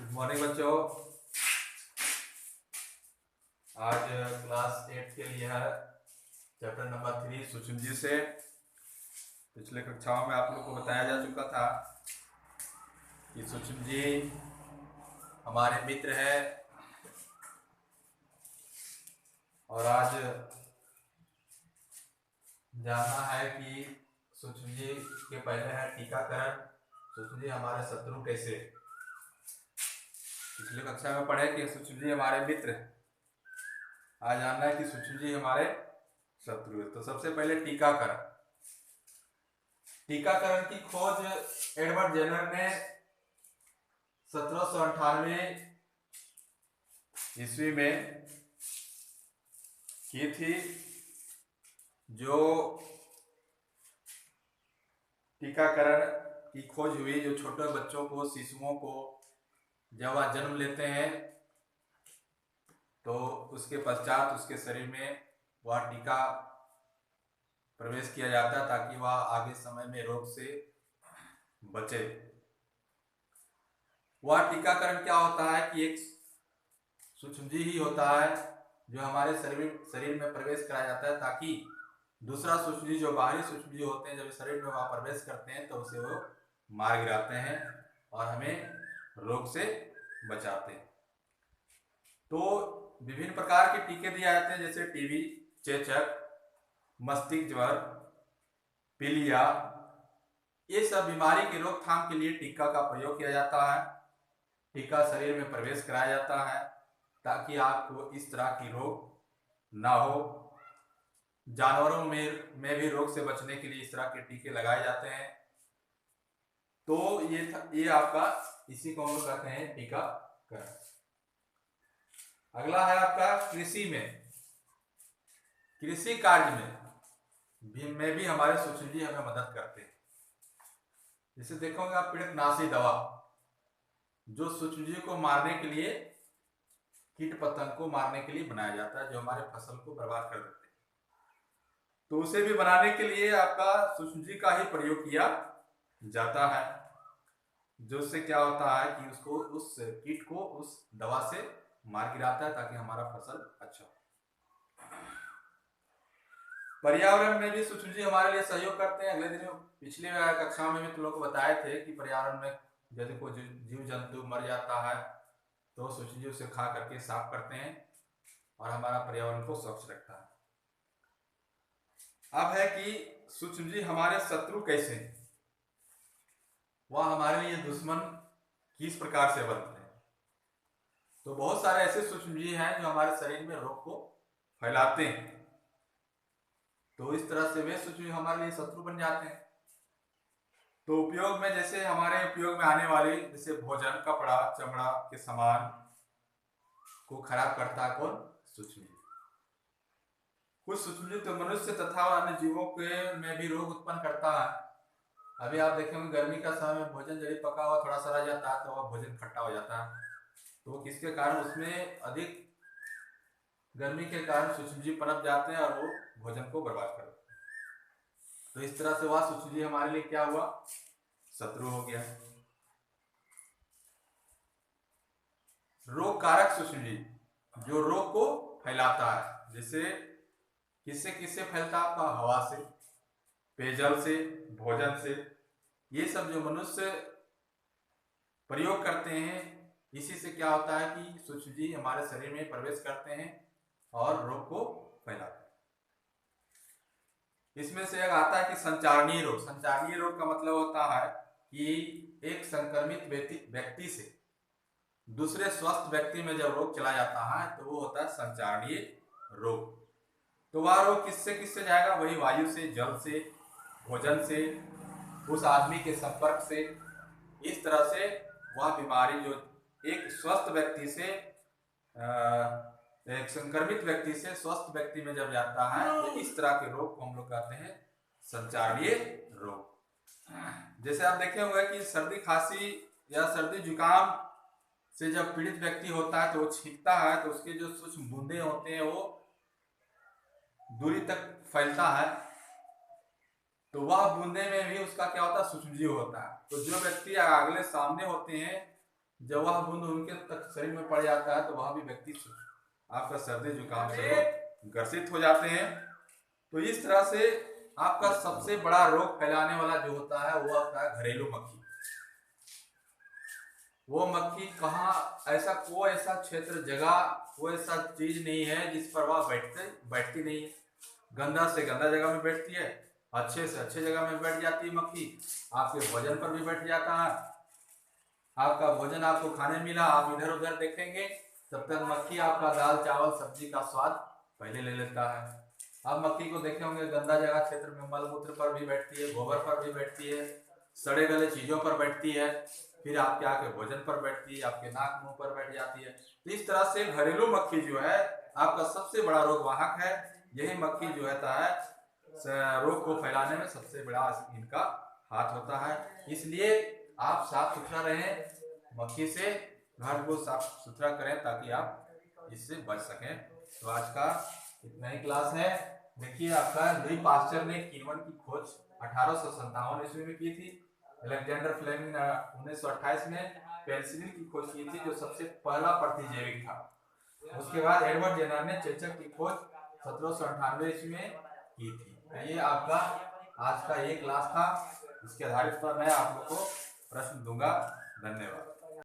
Good morning बच्चों। आज class 8 के लिए है चैप्टर नंबर 3 सूक्ष्मजीव से। पिछले कक्षाओं में आप लोग को बताया जा चुका था कि सूक्ष्मजीव हमारे मित्र है, और आज जानना है कि सूक्ष्मजीव के पहले है टीकाकरण। सूक्ष्मजीव हमारे शत्रु कैसे। पिछले कक्षा में पढ़े कि सूक्ष्मजीव हमारे मित्र, आज जानना है कि सूक्ष्मजीव हमारे शत्रु है। तो सबसे पहले टीकाकरण। टीकाकरण की खोज एडवर्ड जेनर ने 1798 ईस्वी में की थी। जो टीकाकरण की खोज हुई, जो छोटे बच्चों को, शिशुओं को जब वह जन्म लेते हैं तो उसके पश्चात उसके शरीर में वह टीका प्रवेश किया जाता है ताकि वह आगे समय में रोग से बचे। वह टीकाकरण क्या होता है कि एक सूक्ष्मजीव ही होता है जो हमारे शरीर में प्रवेश कराया जाता है, ताकि दूसरा सूक्ष्मजीव, जो बाहरी सूक्ष्मजीव होते हैं, जब शरीर में वह प्रवेश करते हैं तो उसे वो मार गिराते हैं और हमें रोग से बचाते हैं। तो विभिन्न प्रकार के टीके दिए जाते हैं, जैसे टीबी, चेचक, मस्तिष्क ज्वर, पीलिया। ये सब बीमारी की रोकथाम के लिए टीका का प्रयोग किया जाता है। टीका शरीर में प्रवेश कराया जाता है ताकि आपको इस तरह की रोग ना हो। जानवरों में भी रोग से बचने के लिए इस तरह के टीके लगाए जाते हैं। तो ये आपका, इसी को हम लोग कहते हैं टीकाकरण। अगला है आपका कृषि में। कृषि कार्य में भी हमारे सूक्ष्मजीव हमें मदद करते हैं। जैसे देखोगे आप, पीड़कनाशी दवा जो सूक्ष्मजीव को मारने के लिए, कीट पतंग को मारने के लिए बनाया जाता है, जो हमारे फसल को बर्बाद कर देते हैं। तो उसे भी बनाने के लिए आपका सूक्ष्मजीव का ही प्रयोग किया जाता है, जो से क्या होता है कि उसको, उस कीट को उस दवा से मार गिराता है ताकि हमारा फसल अच्छा हो। पर्यावरण में भी सूक्ष्मजीव हमारे लिए सहयोग करते हैं। अगले दिन पिछले कक्षा में तुम लोग को बताए थे कि पर्यावरण में यदि कोई जीव जंतु मर जाता है तो सूक्ष्मजीव से खा करके साफ करते हैं और हमारा पर्यावरण को स्वच्छ रखता है। अब है कि सूक्ष्मजीव हमारे शत्रु कैसे हैं, वह हमारे लिए दुश्मन किस प्रकार से बनते हैं। तो बहुत सारे ऐसे सूक्ष्मजीव हैं जो हमारे शरीर में रोग को फैलाते हैं, तो इस तरह से वे सूक्ष्मजीव हमारे लिए शत्रु बन जाते हैं। तो उपयोग में, जैसे हमारे उपयोग में आने वाले, जैसे भोजन, कपड़ा, चमड़ा के सामान को खराब करता है कौन? सूक्ष्मजीव। कुछ सूक्ष्मजीव तो मनुष्य तथा अन्य जीवों के में भी रोग उत्पन्न करता है। अभी आप देखेंगे गर्मी का समय में भोजन यदि पका हुआ थोड़ा सा रह जाता है तो वह भोजन खट्टा हो जाता है। तो किसके कारण? उसमें अधिक गर्मी के कारण सूक्ष्मजीव पनप जाते हैं और वो भोजन को बर्बाद कर देते हैं। तो इस तरह से वह सूक्ष्मजीव हमारे लिए क्या हुआ? शत्रु हो गया। रोग कारक सूक्ष्मजीव, जो रोग को फैलाता है, जैसे किससे किससे फैलता है? आपका हवा से, पेयजल से, भोजन से। ये सब जो मनुष्य प्रयोग करते हैं, इसी से क्या होता है कि सूक्ष्मजीव हमारे शरीर में प्रवेश करते हैं और रोग को फैलाते हैं। इसमें से एक आता है कि संचारणीय रोग। संचारणीय रोग का मतलब होता है कि एक संक्रमित व्यक्ति से दूसरे स्वस्थ व्यक्ति में जब रोग चला जाता है तो वो होता है संचारणीय रोग। तो वह रोग किससे किससे जाएगा? वही वायु से, जल से, भोजन से, उस आदमी के संपर्क से। इस तरह से वह बीमारी जो एक स्वस्थ व्यक्ति से, एक संक्रमित व्यक्ति से स्वस्थ व्यक्ति में जब जाता है तो इस तरह के रोग को हम लोग कहते हैं संचारणीय रोग। जैसे आप देखे होंगे कि सर्दी खांसी या सर्दी जुकाम से जब पीड़ित व्यक्ति होता है तो वो छींकता है तो उसके जो सूक्ष्म बूंदे होते हैं वो दूरी तक फैलता है, तो वह बूंदे में भी उसका क्या होता है? सूक्ष्मजीव होता है। तो जो व्यक्ति अगले सामने होते हैं जब वह बूंद उनके तक शरीर में पड़ जाता है तो वह भी व्यक्ति आपका सर्दी जुकाम से वो ग्रसित हो जाते हैं। तो इस तरह से आपका सबसे बड़ा रोग फैलाने वाला जो होता है वो होता है घरेलू मक्खी। वो मक्खी कहाँ, ऐसा कोई ऐसा क्षेत्र जगह कोई ऐसा चीज नहीं है जिस पर वह बैठती नहीं है। गंदा से गंदा जगह में बैठती है, अच्छे से अच्छे जगह में बैठ जाती है मक्खी। आपके भोजन पर भी बैठ जाता है। आपका भोजन आपको खाने मिला, आप इधर उधर देखेंगे तब तक मक्खी आपका दाल चावल सब्जी का स्वाद पहले ले लेता है। आप मक्खी को देखे होंगे गंदा जगह क्षेत्र में मलमूत्र पर भी बैठती है, गोबर पर भी बैठती है, सड़े गले चीजों पर बैठती है, फिर आपके आके भोजन पर बैठती है, आपके नाक मुंह पर बैठ जाती है। तो इस तरह से घरेलू मक्खी जो है आपका सबसे बड़ा रोग वाहक है। यही मक्खी जो रहता है रोग को फैलाने में सबसे बड़ा इनका हाथ होता है। इसलिए आप साफ सुथरा रहें, मक्खी से घर को साफ सुथरा करें ताकि आप इससे बच सकें। तो आज का इतना ही क्लास है। देखिए आपका लुई पास्चर ने किण्वन की खोज 1857 ईस्वी में की थी। अलेक्जेंडर फ्लेमिंग 1928 में पेनिसिलिन की खोज की थी जो सबसे पहला प्रतिजैविक था। उसके बाद एडवर्ड जेनर ने चेचक की खोज 1798 ईस्वी में की थी। तो ये आपका आज का ये क्लास था। इसके आधारित पर मैं आप लोग को प्रश्न दूंगा। धन्यवाद।